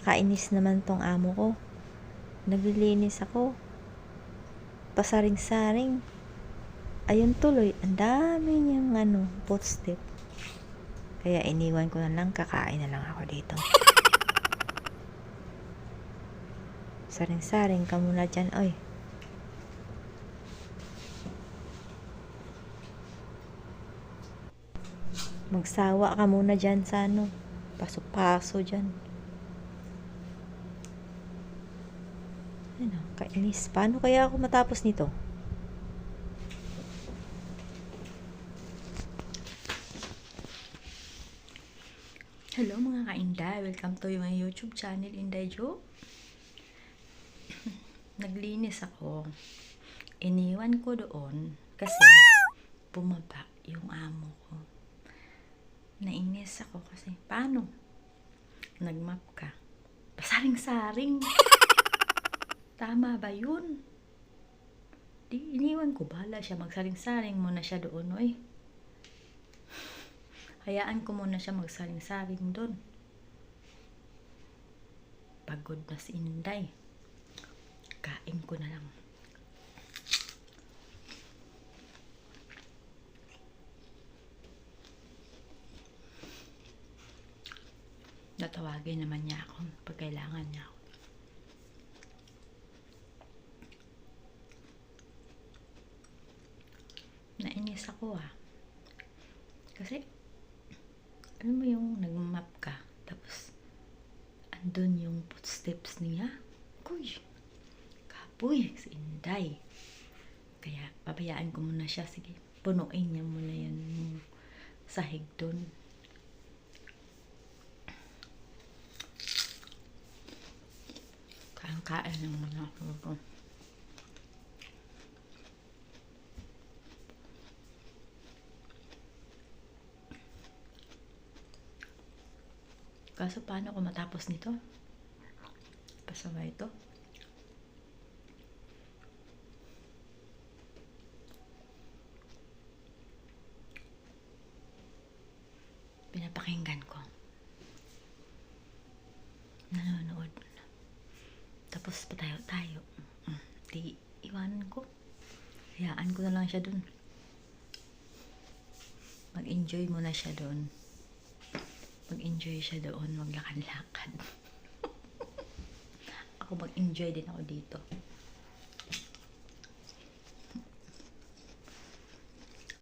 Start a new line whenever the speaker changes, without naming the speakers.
Nakakainis naman tong amo ko. Naglilinis ako. Pasaring-saring. Ayun tuloy, ang dami niyang footstep. Kaya iniwan ko na lang, kakain na lang ako dito. Saring-saring ka muna dyan, oy. Magsawa ka muna dyan sa paso-paso dyan. Ano, kainis. Paano kaya ako matapos nito? Hello mga ka-Inday, welcome to my YouTube channel, Inday Jo. Naglinis ako. Iniwan ko doon kasi bumaba yung amo ko. Nainis ako kasi paano? Nagmap ka. Pasaring-saring. Tama ba yun? Di iniwan ko, bahala siya. Magsaring-saring muna siya doon, oy. Hayaan ko muna siya magsaring-saring doon. Pagod na si Inday. Kain ko na lang. Tatawagin naman niya ako pag kailangan niya ako. Nainis ako kasi alam mo yung nagmap ka tapos andun yung footsteps niya. Kuy, kapoy si Inday. Kaya pabayaan ko muna siya. Sige, punuin niya muna yan yung sahig dun. Kain lang muna ako. Kaso paano ko matapos nito? Pasama ito. Pinapakinggan ko. Nanonood. Tapos patayo-tayo. Di iwanan ko. Hayaan ko na lang siya dun. Mag-enjoy muna siya doon. Mag-enjoy siya doon. Maglakad-lakad. Ako mag-enjoy din ako dito.